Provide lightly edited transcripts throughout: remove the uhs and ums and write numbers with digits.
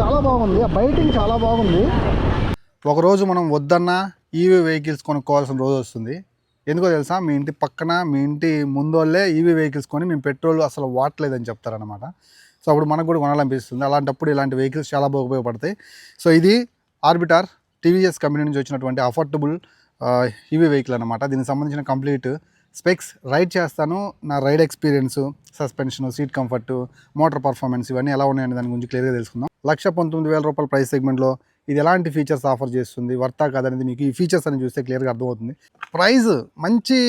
చాలా బాగుంది, ఆ బైటింగ్ చాలా బాగుంది. ఒకరోజు మనం వద్దన్నా ఈవీ వెహికల్స్ కొనుక్కోవాల్సిన రోజు వస్తుంది. ఎందుకో తెలుసా, మీ ఇంటి పక్కన మీ ఇంటి ముందోళ్ళే ఈవీ వెహికల్స్ కొని మేము పెట్రోల్ అసలు వాడలేదని చెప్తారనమాట. సో అప్పుడు మనకు కూడా కొనాలనిపిస్తుంది. అలాంటప్పుడు ఇలాంటి వెహికల్స్ చాలా బాగా ఉపయోగపడతాయి. సో ఇది ఆర్బిటార్ టీవీఎస్ కంపెనీ నుంచి వచ్చినటువంటి అఫోర్డబుల్ ఈవీ వెహికల్ అనమాట. దీనికి సంబంధించిన కంప్లీట్ స్పెక్స్ రైడ్ చేస్తాను. నా ride experience, suspension, seat comfort, motor performance ఇవన్నీ ఎలా ఉన్నాయని దాని గురించి క్లియర్గా తెలుసుకుందాం. 1,19,000 రూపాయల ప్రైస్ సెగ్మెంట్లో ఇది ఎలాంటి ఫీచర్స్ ఆఫర్ చేస్తుంది, వర్తా కాదనేది మీకు ఈ ఫీచర్స్ అని చూస్తే క్లియర్గా అర్థమవుతుంది. ప్రైస్ మంచి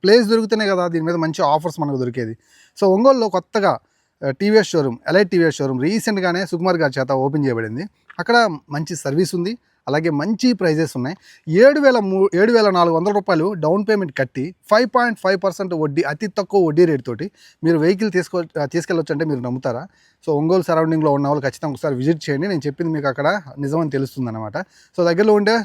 ప్లేస్ దొరికితేనే కదా దీని మీద మంచి ఆఫర్స్ మనకు దొరికేది. సో ఒంగోలులో కొత్తగా TVS showroom, elite TVS showroom రీసెంట్గానే సుకుమార్ గారి చేత ఓపెన్ చేయబడింది. అక్కడ మంచి సర్వీస్ ఉంది, అలాగే మంచి ప్రైజెస్ ఉన్నాయి. 7,400 రూపాయలు డౌన్ పేమెంట్ కట్టి 5.5% వడ్డీ, అతి తక్కువ వడ్డీ రేట్ తోటి మీరు వెహికల్ తీసుకెళ్ళొచ్చు అంటే మీరు నమ్ముతారా? సో ఒంగోలు సరౌండింగ్లో ఉన్న వాళ్ళు ఖచ్చితంగా ఒకసారి విజిట్ చేయండి. నేను చెప్పింది మీకు అక్కడ నిజమని తెలుస్తుంది అనమాట. సో దగ్గరలో ఉంటే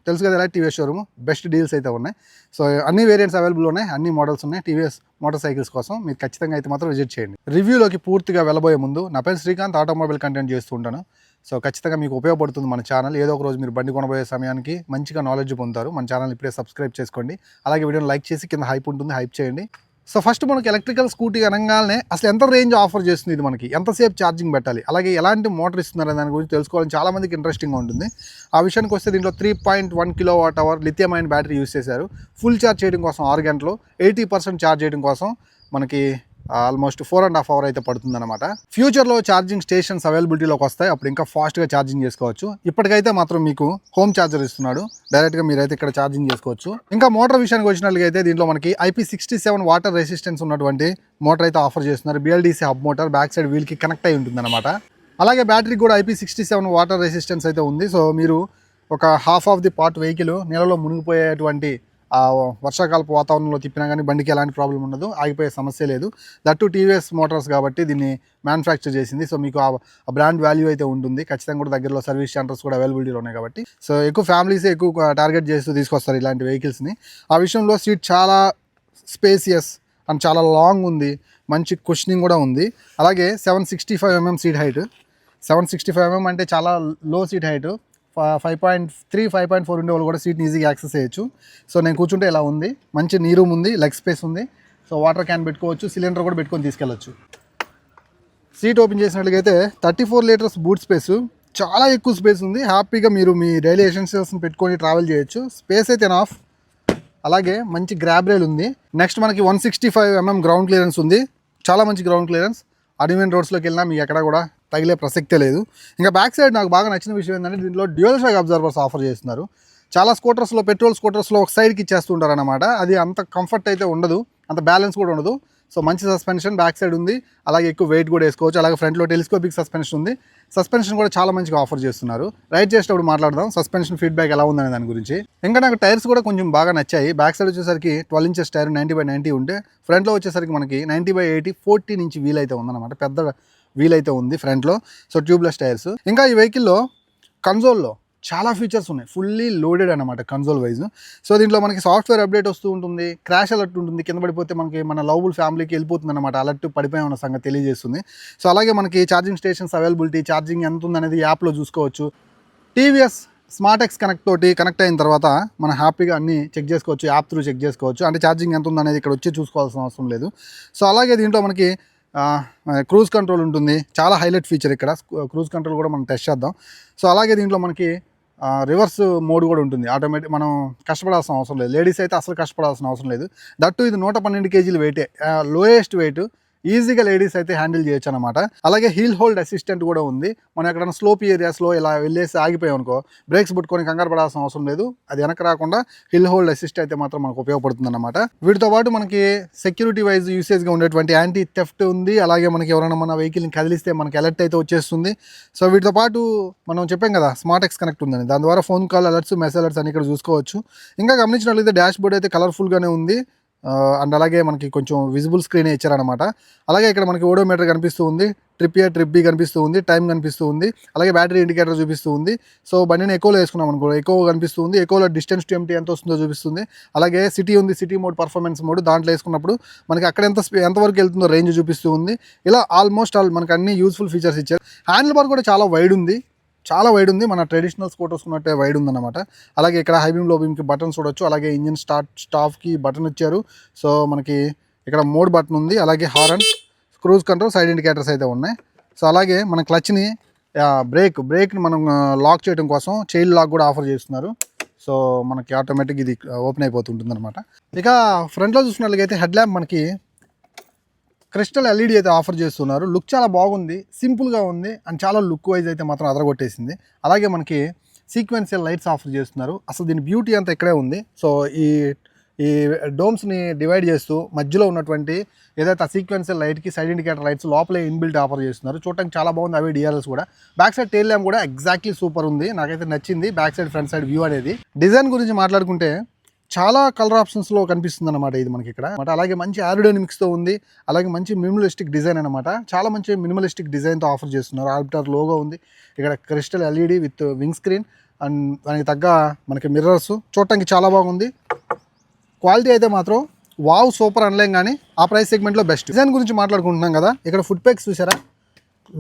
తెలుసు కదా, ఎలా టీవీఎస్ షోరూమ్, బెస్ట్ డీల్స్ అయితే ఉన్నాయి. సో అన్ని వేరియంట్స్ అవైలబుల్ ఉన్నాయి, అన్ని మోడల్స్ ఉన్నాయి టీవీఎస్ మోటార్ సైకిల్స్ కోసం. మీరు ఖచ్చితంగా అయితే మాత్రం విజిట్ చేయండి. రివ్యూలోకి పూర్తిగా వెళ్ళబోయే ముందు, నా పేరు శ్రీకాంత్, ఆటోమొబైల్ కంటెంట్ చేస్తూ ఉంటాను. సో ఖచ్చితంగా మీకు ఉపయోగపడుతుంది మన ఛానల్. ఏదో ఒక రోజు మీరు బండి కొనబోయే సమయానికి మంచిగా నాలెడ్జ్ పొందుతారు. మన ఛానల్ ఇప్పుడే సబ్స్క్రైబ్ చేసుకోండి. అలాగే వీడియోని లైక్ చేసి కింద హైప్ ఉంటుంది, హైప్ చేయండి. సో ఫస్ట్ మనకి ఎలక్ట్రికల్ స్కూటీ అనగానే అసలు ఎంత రేంజ్ ఆఫర్ చేస్తుంది ఇది, మనకి ఎంతసేపు ఛార్జింగ్ పెట్టాలి, అలాగే ఎలాంటి మోటార్ ఇస్తున్నారు దాని గురించి తెలుసుకోవాలని చాలామందికి ఇంట్రెస్టింగ్గా ఉంటుంది. ఆ విషయానికి వస్తే దీంట్లో 3.1 kWh లిథియం అయన్ బ్యాటరీ యూస్ చేశారు. ఫుల్ ఛార్జ్ చేయడం కోసం 6 గంటలు, 80% ఛార్జ్ చేయడం కోసం మనకి ఆల్మోస్ట్ 4.5 hours అయితే పడుతుందన్నమాట. ఫ్యూచర్లో ఛార్జింగ్ స్టేషన్స్ అవైలబిలిటీలోకి వస్తాయి, అప్పుడు ఇంకా ఫాస్ట్గా ఛార్జింగ్ చేసుకోవచ్చు. ఇప్పటికైతే మాత్రం మీకు హోమ్ ఛార్జర్ ఇస్తున్నాడు, డైరెక్ట్గా మీరైతే ఇక్కడ ఛార్జింగ్ చేసుకోవచ్చు. ఇంకా మోటార్ విషయానికి వచ్చినట్లయితే దీంట్లో మనకి IP67 వాటర్ రెసిస్టెన్స్ ఉన్నటువంటి మోటార్ అయితే ఆఫర్ చేస్తున్నారు. BLDC hub motor back side వీల్కి కనెక్ట్ అయి ఉంటుంది అనమాట. అలాగే బ్యాటరీ కూడా IP67 వాటర్ రెసిస్టెన్స్ అయితే ఉంది. సో మీరు ఒక half of the part vehicle నీళ్ళలో మునిగిపోయేటువంటి ఆ వర్షాకాలపు వాతావరణంలో తిప్పినా కానీ బండికి ఎలాంటి ప్రాబ్లం ఉండదు, ఆగిపోయే సమస్య లేదు. దట్టు టీవీఎస్ మోటార్స్ కాబట్టి దీన్ని మ్యానుఫ్యాక్చర్ చేసింది. సో మీకు ఆ బ్రాండ్ వాల్యూ అయితే ఉంటుంది. ఖచ్చితంగా కూడా దగ్గరలో సర్వీస్ సెంటర్స్ కూడా అవైలబిలిటీలో ఉన్నాయి కాబట్టి సో ఎక్కువ ఫ్యామిలీసే ఎక్కువ టార్గెట్ చేస్తూ తీసుకొస్తారు ఇలాంటి వెహికల్స్ని. ఆ విషయంలో సీట్ చాలా స్పేసియస్ అండ్ చాలా లాంగ్ ఉంది, మంచి కుషనింగ్ కూడా ఉంది. అలాగే 765 mm సీట్ హైట్. 765 mm అంటే చాలా లో సీట్ హైట్. 5.3, 5.4 ఉండే వాళ్ళు కూడా సీట్ని ఈజీగా యాక్సెస్ చేయొచ్చు. సో నేను కూర్చుంటే ఇలా ఉంది, మంచి నీ రూమ్ ఉంది, లెగ్ స్పేస్ ఉంది. సో వాటర్ క్యాన్ పెట్టుకోవచ్చు, సిలిండర్ కూడా పెట్టుకొని తీసుకెళ్ళచ్చు. సీట్ ఓపెన్ చేసినట్లయితే 34 లీటర్స్ బూట్ స్పేస్, చాలా ఎక్కువ స్పేస్ ఉంది. హ్యాపీగా మీరు మీ డైలీ ఎసెన్షియల్స్ని పెట్టుకొని ట్రావెల్ చేయొచ్చు. స్పేస్ అయితే ఎనఫ్. అలాగే మంచి గ్రాబ్ రైల్ ఉంది. నెక్స్ట్ మనకి 165 mm గ్రౌండ్ క్లియరెన్స్ ఉంది, చాలా మంచి గ్రౌండ్ క్లియరెన్స్. అడ్మిన్ రోడ్స్లోకి వెళ్ళినా మీకు ఎక్కడ కూడా తగిలే ప్రసక్తే లేదు. ఇంకా బ్యాక్ సైడ్ నాకు బాగా నచ్చిన విషయం ఏంటంటే దీంట్లో డ్యూయల్ షాక్ అబ్జర్వర్స్ ఆఫర్ చేస్తున్నారు. చాలా స్కూటర్స్లో, పెట్రోల్ స్కూటర్స్లో ఒక సైడ్కి ఇచ్చేస్తుంటారు అనమాట. అది అంత కంఫర్ట్ అయితే ఉండదు, అంత బ్యాలెన్స్ కూడా ఉండదు. సో మంచి సస్పెన్షన్ బ్యాక్ సైడ్ ఉంది, అలాగే ఎక్కువ వెయిట్ కూడా వేసుకోవచ్చు. అలాగే ఫ్రంట్లో టెలిస్కోపిక్ సస్పెన్షన్ ఉంది. సస్పెన్షన్ కూడా చాలా మంచిగా ఆఫర్ చేస్తున్నారు. రైడ్ చేసేటప్పుడు మాట్లాడదాం సస్పెన్షన్ ఫీడ్బ్యాక్ ఎలా ఉందనే దాని గురించి. ఇంకా నాకు టైర్స్ కూడా కొంచెం బాగా నచ్చాయి. బ్యాక్ సైడ్ వచ్చేసరికి 12 inches టైర్ 90/90 ఉంటే, ఫ్రంట్లో వచ్చేసరికి మనకి 90/80 14 inch వీల్ అయితే ఉందన్నమాట. పెద్ద వీల్ అయితే ఉంది ఫ్రంట్లో. So tubeless tyres. ఇంకా ఈ వెహికల్లో కన్సోల్లో చాలా ఫీచర్స్ ఉన్నాయి, ఫుల్లీ లోడెడ్ అనమాట కన్సోల్ వైజ్. సో దీంట్లో మనకి సాఫ్ట్వేర్ అప్డేట్ వస్తూ ఉంటుంది, క్రాష్ అలర్ట్ ఉంటుంది, కింద పడిపోతే మనకి మన లవబుల్ ఫ్యామిలీకి వెళ్ళిపోతుంది అనమాట, అలర్ట్ పడిపోయామన్న సంగతి తెలియజేస్తుంది. సో అలాగే మనకి ఛార్జింగ్ స్టేషన్స్ అవైలబిలిటీ, ఛార్జింగ్ ఎంత ఉందనేది యాప్లో చూసుకోవచ్చు. టీవీఎస్ స్మార్ట్ ఎక్స్ కనెక్ట్ తోటి కనెక్ట్ అయిన తర్వాత మనం హ్యాపీగా అన్ని చెక్ చేసుకోవచ్చు, యాప్ త్రూ చెక్ చేసుకోవచ్చు. అంటే ఛార్జింగ్ ఎంత ఉందనేది ఇక్కడ వచ్చి చూసుకోవాల్సిన అవసరం లేదు. సో అలాగే దీంట్లో మనకి క్రూజ్ కంట్రోల్ ఉంటుంది, చాలా హైలైట్ ఫీచర్ ఇక్కడ. క్రూజ్ కంట్రోల్ కూడా మనం టెస్ట్ చేద్దాం. సో అలాగే దీంట్లో మనకి రివర్స్ మోడ్ కూడా ఉంటుంది, ఆటోమేటిక్. మనం కష్టపడాల్సిన అవసరం లేదు, లేడీస్ అయితే అసలు కష్టపడాల్సిన అవసరం లేదు. దట్టు ఇది 112 kg వెయిటే, లోయెస్ట్ వెయిట్. ఈజీగా లేడీస్ అయితే హ్యాండిల్ చేయొచ్చు అనమాట. అలాగే హీల్ హోల్డ్ అసిస్టెంట్ కూడా ఉంది. మనం ఎక్కడైనా స్లోప్ ఏరియాస్లో ఇలా వెళ్ళేసి ఆగిపోయాం అనుకో, బ్రేక్స్ పట్టుకొని కంగారు పడాల్సిన అవసరం లేదు. అది వెనక రాకుండా హిల్ హోల్డ్ అసిస్ట్ అయితే మాత్రం మనకు ఉపయోగపడుతుంది అనమాట. వీటితో పాటు మనకి సెక్యూరిటీ వైజ్ యూసేజ్గా ఉండేటువంటి యాంటీ థెఫ్ట్ ఉంది. అలాగే మనకి ఎవరైనా మన వెహికల్ని కదిలిస్తే మనకి అలర్ట్ అయితే వచ్చేస్తుంది. సో వీటితో పాటు మనం చెప్పాం కదా స్మార్ట్ ఎక్స్ కనెక్ట్ ఉందని, దాని ద్వారా phone call alerts, message alerts అని ఇక్కడ చూసుకోవచ్చు. ఇంకా గమనించినట్లయితే డాష్ బోర్డ్ అయితే కలర్ఫుల్గానే ఉంది. అండ్ అలాగే మనకి కొంచెం విజిబుల్ స్క్రీన్ ఇచ్చారనమాట. అలాగే ఇక్కడ మనకి ఓడోమీటర్ కనిపిస్తూ ఉంది, ట్రిప్ ఏ ట్రిప్ బి కనిపిస్తూ ఉంది, టైం కనిపిస్తూ ఉంది, అలాగే బ్యాటరీ ఇండికేటర్ చూపిస్తూ ఉంది. సో బండిని ఎకోలో వేసుకున్నాం అనుకో, ఎకో కనిపిస్తూ ఉంది, ఎకోలో డిస్టెన్స్ టు ఎంటీ ఎంత వస్తుందో చూపిస్తుంది. అలాగే సిటీ ఉంది, సిటీ మోడ్ పర్ఫార్మెన్స్ మోడ్, దాంట్లో వేసుకున్నప్పుడు మనకి అక్కడ ఎంతవరకు వెళ్తుందో రేంజ్ చూపిస్తూ ఉంది. ఇలా ఆల్మోస్ట్ ఆల్ మనకి అన్ని యూస్ఫుల్ ఫీచర్స్ ఇచ్చారు. హ్యాండిల్ బార్ కూడా చాలా వైడ్ ఉంది, మన ట్రెడిషనల్ స్కూటర్స్ ఉన్నట్టే వైడ్ ఉందన్నమాట. అలాగే ఇక్కడ హై బీమ్ లో బీమ్కి బటన్స్ చూడొచ్చు. అలాగే ఇంజిన్ స్టాప్కి బటన్ ఇచ్చారు. సో మనకి ఇక్కడ మోడ్ బటన్ ఉంది, అలాగే horn, cruise control, side indicators అయితే ఉన్నాయి. సో అలాగే మన క్లచ్ని బ్రేక్ని మనం లాక్ చేయడం కోసం చైల్డ్ లాక్ కూడా ఆఫర్ చేస్తున్నారు. సో మనకి ఆటోమేటిక్ ఇది ఓపెన్ అయిపోతుంటుంది అనమాట. ఇక ఫ్రంట్లో చూసినట్లయితే హెడ్ ల్యాంప్ మనకి క్రిస్టల్ ఎల్ఈడి అయితే ఆఫర్ చేస్తున్నారు. లుక్ చాలా బాగుంది, సింపుల్గా ఉంది, అండ్ చాలా లుక్ వైజ్ అయితే మాత్రం అదరగొట్టేసింది. అలాగే మనకి సీక్వెన్షియల్ లైట్స్ ఆఫర్ చేస్తున్నారు. అసలు దీని బ్యూటీ అంతా ఇక్కడే ఉంది. సో ఈ డోమ్స్ని డివైడ్ చేస్తూ మధ్యలో ఉన్నటువంటి ఏదైతే ఆ సీక్వెన్షియల్ లైట్కి సైడ్ ఇండికేటర్ లైట్స్ లోపలే ఇన్బిల్ట్ ఆఫర్ చేస్తున్నారు. చూడటానికి చాలా బాగుంది. అవి డిఆర్ఎల్స్ కూడా. బ్యాక్ సైడ్ టెయిల్ ల్యాంప్ కూడా ఎగ్జాక్ట్లీ సూపర్ ఉంది, నాకైతే నచ్చింది. Back side front side view అనేది. డిజైన్ గురించి మాట్లాడుకుంటే చాలా కలర్ ఆప్షన్స్లో కనిపిస్తుంది అనమాట ఇది మనకి ఇక్కడ. అలాగే మంచి ఏరోడైనమిక్స్తో ఉంది, అలాగే మంచి మినిమలిస్టిక్ డిజైన్ అనమాట. చాలా మంచి మినిమలిస్టిక్ డిజైన్తో ఆఫర్ చేస్తున్నారు. ఆర్బిటర్ లోగో ఉంది, ఇక్కడ crystal LED with wing screen, and దానికి తగ్గ మనకి మిర్రర్స్. చూడటానికి చాలా బాగుంది. క్వాలిటీ అయితే మాత్రం వావ్ సూపర్ అనలేం, కానీ ఆ ప్రైస్ సెగ్మెంట్లో బెస్ట్. డిజైన్ గురించి మాట్లాడుకుంటున్నాం కదా, ఇక్కడ ఫుట్ ప్యాక్స్ చూసారా,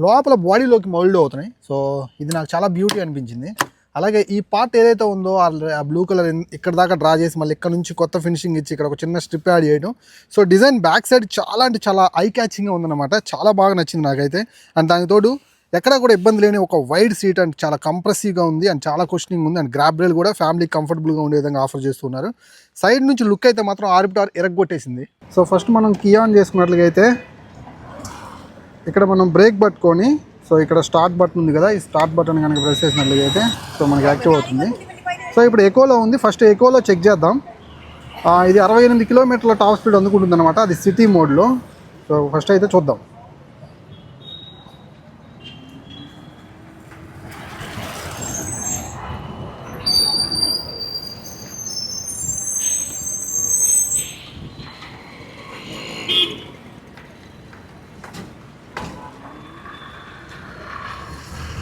లోపల బాడీలోకి మౌల్డ్ అవుతున్నాయి. సో ఇది నాకు చాలా బ్యూటీ అనిపించింది. అలాగే ఈ పార్ట్ ఏదైతే ఉందో ఆ బ్లూ కలర్ ఇక్కడ దాకా డ్రా చేసి మళ్ళీ ఇక్కడ నుంచి కొత్త ఫినిషింగ్ ఇచ్చి ఇక్కడ ఒక చిన్న స్ట్రిప్ యాడ్ చేయడం. సో డిజైన్ బ్యాక్ సైడ్ చాలా అంటే చాలా ఐ క్యాచింగ్గా ఉందన్నమాట. చాలా బాగా నచ్చింది నాకైతే. అండ్ దానికి తోడు ఎక్కడ కూడా ఇబ్బంది లేని ఒక వైడ్ సీట్ అండ్ చాలా కంప్రెసివ్గా ఉంది, అండ్ చాలా కుషనింగ్ ఉంది, అండ్ గ్రాబ్ రైల్ కూడా ఫ్యామిలీ కంఫర్టబుల్గా ఉండే విధంగా ఆఫర్ చేస్తున్నారు. సైడ్ నుంచి లుక్ అయితే మాత్రం ఆర్బిటార్ ఎరగొట్టేసింది. సో ఫస్ట్ మనం కీ ఆన్ చేసుకున్నట్లుగా అయితే ఇక్కడ మనం బ్రేక్ పట్టుకొని, సో ఇక్కడ స్టార్ట్ బటన్ ఉంది కదా, ఈ స్టార్ట్ బటన్ కనుక ప్రెస్ చేసినట్లుగా అయితే సో మనకి యాక్టివ్ అవుతుంది. సో ఇప్పుడు ఎకోలో ఉంది. ఫస్ట్ ఎకోలో చెక్ చేద్దాం. ఇది 68 కిలోమీటర్ల టాప్ స్పీడ్ అందుకుంటుంది అనమాట, అది సిటీ మోడ్లో. సో ఫస్ట్ అయితే చూద్దాం.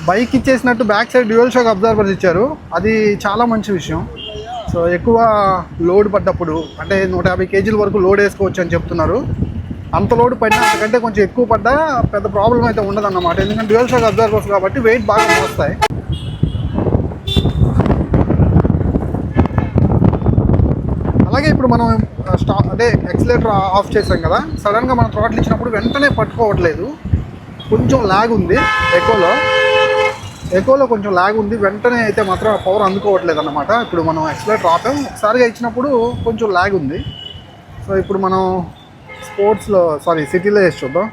బైక్ ఇచ్చేసినట్టు back side dual shock absorbers ఇచ్చారు, అది చాలా మంచి విషయం. సో ఎక్కువ లోడ్ పడ్డప్పుడు అంటే 150 కేజీల వరకు లోడ్ వేసుకోవచ్చు అని చెప్తున్నారు. అంత లోడ్ పడినా అంతకంటే కొంచెం ఎక్కువ పడ్డా పెద్ద ప్రాబ్లం అయితే ఉండదు అన్నమాట, ఎందుకంటే డ్యూయల్ షాక్ అబ్జర్వర్స్ కాబట్టి వెయిట్ బాగా మోస్తాయి. అలాగే ఇప్పుడు మనం అంటే ఎక్సిలేటర్ ఆఫ్ చేసాం కదా, సడన్గా మనం థ్రాటిల్ ఇచ్చినప్పుడు వెంటనే పట్టుకోవట్లేదు, కొంచెం లాగ్ ఉంది. ఎకోలో కొంచెం లాగ్ ఉంది, వెంటనే అయితే మాత్రం పవర్ అందుకోవట్లేదు అన్నమాట. ఇప్పుడు మనం ఎక్సిలేటర్ ఆపాం, ఒకసారిగా ఇచ్చినప్పుడు కొంచెం లాగ్ ఉంది. సో ఇప్పుడు మనం సిటీలో వేసి చూద్దాం.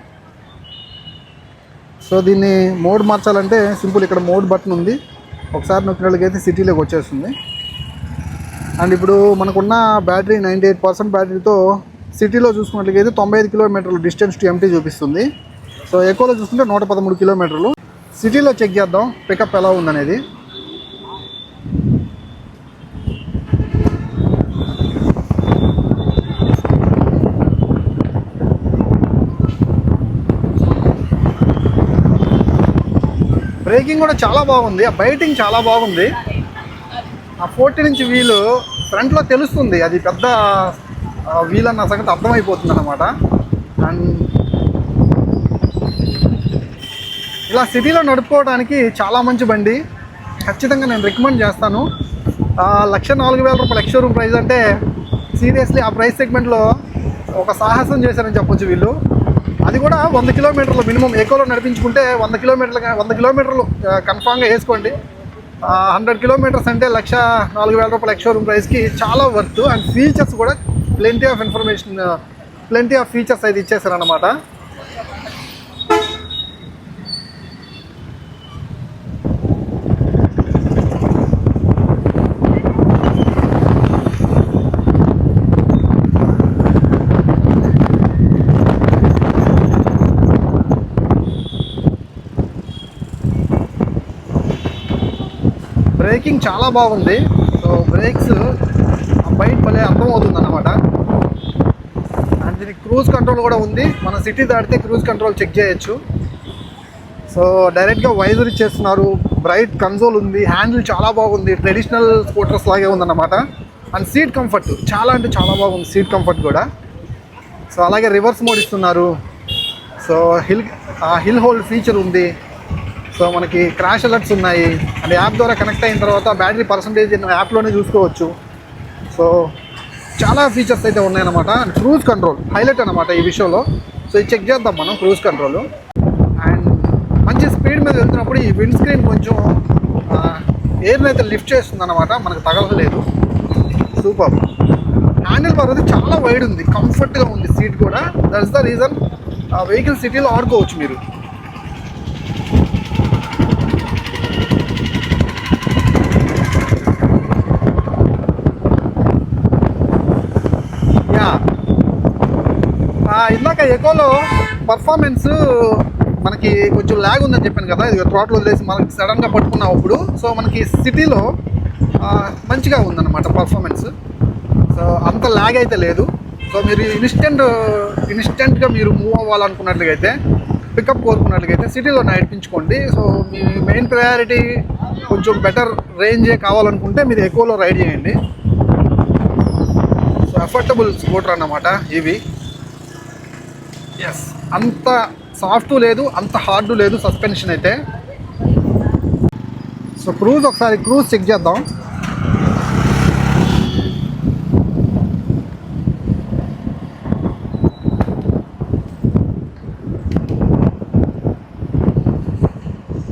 సో దీన్ని మోడ్ మార్చాలంటే సింపుల్, ఇక్కడ మోడ్ బటన్ ఉంది, ఒకసారి నొక్కినట్లయితే సిటీలోకి వచ్చేస్తుంది. అండ్ ఇప్పుడు మనకున్న బ్యాటరీ 98% బ్యాటరీతో సిటీలో చూసుకున్నట్లయితే 95 కిలోమీటర్లు డిస్టెన్స్ టు ఎంటీ చూపిస్తుంది. సో ఎకోలో చూసుకుంటే 113 కిలోమీటర్లు. సిటీలో చెక్ చేద్దాం పికప్ ఎలా ఉందనేది. బ్రేకింగ్ కూడా చాలా బాగుంది, ఆ బైటింగ్ చాలా బాగుంది. ఆ 14 ఇంచ్ వీలు ఫ్రంట్లో తెలుస్తుంది, అది పెద్ద వీల్ అన్న సంగతి అర్థమైపోతుంది అన్నమాట. అండ్ ఇలా సిటీలో నడుపుకోవడానికి చాలా మంచి బండి, ఖచ్చితంగా నేను రికమెండ్ చేస్తాను. 1,04,000 రూపాయలు ఎక్స్ షోరూమ్ ప్రైస్ అంటే సీరియస్లీ ఆ ప్రైస్ సెగ్మెంట్లో ఒక సాహసం చేశారని చెప్పొచ్చు వీళ్ళు. అది కూడా 100 కిలోమీటర్లు మినిమం ఎకోలో నడిపించుకుంటే 100 కిలోమీటర్లు కన్ఫామ్గా వేసుకోండి. 100 కిలోమీటర్స్ అంటే 1,04,000 రూపాయలు ఎక్స్ షోరూమ్ ప్రైస్కి చాలా వర్త్. అండ్ ఫీచర్స్ కూడా ప్లెంటీ ఆఫ్ ఫీచర్స్ అయితే ఇచ్చేసారన్నమాట. బ్రేకింగ్ చాలా బాగుంది. సో బ్రేక్స్ బయట భలే అర్థమవుతుంది అన్నమాట. దీనికి క్రూజ్ కంట్రోల్ కూడా ఉంది. మన సిటీ దాటితే క్రూజ్ కంట్రోల్ చెక్ చేయొచ్చు. సో డైరెక్ట్గా వైజర్ ఇచ్చేస్తున్నారు. బ్రైట్ కన్సోల్ ఉంది. హ్యాండిల్ చాలా బాగుంది, ట్రెడిషనల్ స్కూటర్స్ లాగే ఉందన్నమాట. అండ్ సీట్ కంఫర్ట్ చాలా అంటే చాలా బాగుంది, సీట్ కంఫర్ట్ కూడా. సో అలాగే రివర్స్ మోడ్ ఇస్తున్నారు. సో హిల్ హోల్డ్ ఫీచర్ ఉంది. సో మనకి క్రాష్ అలర్ట్స్ ఉన్నాయి. అండ్ యాప్ ద్వారా కనెక్ట్ అయిన తర్వాత బ్యాటరీ పర్సంటేజ్ యాప్లోనే చూసుకోవచ్చు. సో చాలా ఫీచర్స్ అయితే ఉన్నాయన్నమాట. అండ్ క్రూజ్ కంట్రోల్ హైలైట్ అనమాట ఈ విషయంలో. సో ఇది చెక్ చేద్దాం మనం క్రూజ్ కంట్రోల్. అండ్ మంచి స్పీడ్ మీద వెళ్తున్నప్పుడు ఈ విండ్ స్క్రీన్ కొంచెం ఎయిర్ని అయితే లిఫ్ట్ చేస్తుంది అనమాట, మనకు తగలలేదు. సూపర్. హ్యాండిల్ బార్ అయితే చాలా వైడ్ ఉంది, కంఫర్ట్గా ఉంది సీట్ కూడా. దట్స్ ద రీజన్ వెహికల్ సిటీలో ఆడుకోవచ్చు మీరు. ఇందాక ఎకోలో పర్ఫార్మెన్స్ మనకి కొంచెం ల్యాగ్ ఉందని చెప్పాను కదా, ఇది థ్రాట్లు వదిలేసి మనకి సడన్గా పట్టుకున్నప్పుడు. సో మనకి సిటీలో మంచిగా ఉందన్నమాట పర్ఫార్మెన్స్. సో అంత ల్యాగ్ అయితే లేదు. సో మీరు ఇన్స్టెంట్గా మీరు మూవ్ అవ్వాలనుకున్నట్లయితే, పికప్ కోరుకున్నట్లయితే సిటీలో నడిపించుకోండి. సో మీ మెయిన్ ప్రయారిటీ కొంచెం బెటర్ రేంజే కావాలనుకుంటే మీరు ఎకోలో రైడ్ చేయండి. సో అఫోర్డబుల్ స్కూటర్ అన్నమాట ఇవి. ఎస్, అంత సాఫ్ట్ లేదు, అంత హార్డ్ లేదు సస్పెన్షన్ అయితే. సో ఒకసారి క్రూజ్ చెక్ చేద్దాం.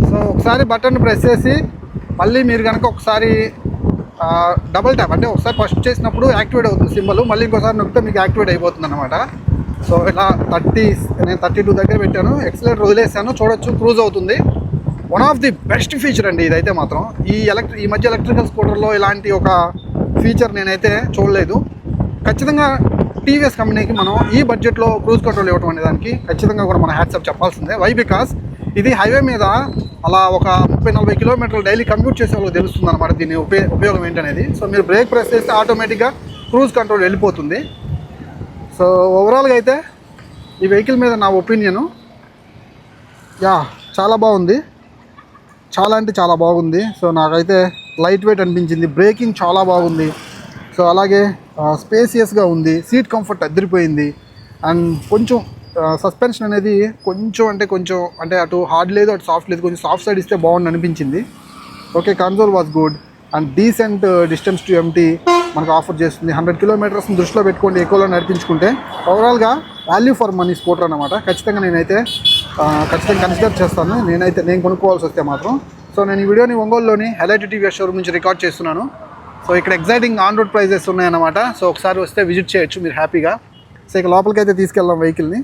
సో ఒకసారి బటన్ ప్రెస్ చేసి మళ్ళీ మీరు కనుక ఒకసారి డబల్ ట్యాప్, అంటే ఒకసారి ఫస్ట్ చేసినప్పుడు యాక్టివేట్ అవుతుంది సింబల్, మళ్ళీ ఇంకోసారి నొక్కితే మీకు యాక్టివేట్ అయిపోతుంది అనమాట. సో ఇలా నేను 32 దగ్గర పెట్టాను, ఎక్సలేటర్ వదిలేసాను, చూడొచ్చు క్రూజ్ అవుతుంది. One of the best feature అండి ఇదైతే మాత్రం. ఈ మధ్య ఎలక్ట్రికల్ స్కూటర్లో ఇలాంటి ఒక ఫీచర్ నేనైతే చూడలేదు. ఖచ్చితంగా టీవీఎస్ కంపెనీకి మనం ఈ బడ్జెట్లో క్రూజ్ కంట్రోల్ ఇవ్వడం అనే దానికి ఖచ్చితంగా కూడా మన హ్యాట్స్ ఆఫ్ చెప్పాల్సిందే. వై బికాస్ ఇది హైవే మీద అలా ఒక 30-40 కిలోమీటర్లు డైలీ కంప్యూట్ చేసే వాళ్ళకి తెలుస్తుంది అనమాట దీని ఉపయోగం ఏంటనేది. సో మీరు బ్రేక్ ప్రెస్ చేస్తే ఆటోమేటిక్గా క్రూజ్ కంట్రోల్ వెళ్ళిపోతుంది. సో ఓవరాల్గా అయితే ఈ వెహికల్ మీద నా ఒపీనియను చాలా బాగుంది, చాలా అంటే చాలా బాగుంది. సో నాకైతే లైట్ వెయిట్ అనిపించింది, బ్రేకింగ్ చాలా బాగుంది. సో అలాగే స్పేసియస్గా ఉంది, సీట్ కంఫర్ట్ అదిరిపోయింది. అండ్ కొంచెం సస్పెన్షన్ అనేది కొంచెం అంటే అటు హార్డ్ లేదు అటు సాఫ్ట్ లేదు, కొంచెం సాఫ్ట్ సైడ్ ఇస్తే బాగుంది అనిపించింది. Okay, console was good and decent distance to empty మనకు ఆఫర్ చేస్తుంది. 100 కిలోమీటర్స్ని దృష్టిలో పెట్టుకోండి ఎక్కువలో నడిపించుకుంటే. ఓవరాల్గా వాల్యూ ఫర్ మనీ స్కూటర్ అనమాట. ఖచ్చితంగా కన్సిడర్ చేస్తాను నేను కొనుక్కోవాల్సి వస్తే మాత్రం. సో నేను ఈ వీడియోని ఒంగోలులోని హైలైట్ టీవీఎస్ షోరూమ్ నుంచి రికార్డ్ చేస్తున్నాను. సో ఇక్కడ ఎగ్జైటింగ్ ఆన్ రోడ్ ప్రైజెస్ ఉన్నాయన్నమాట. సో ఒకసారి వస్తే విజిట్ చేయొచ్చు మీరు హ్యాపీగా. సో ఇక లోపలికి అయితే తీసుకెళ్దాం వెహికల్ని.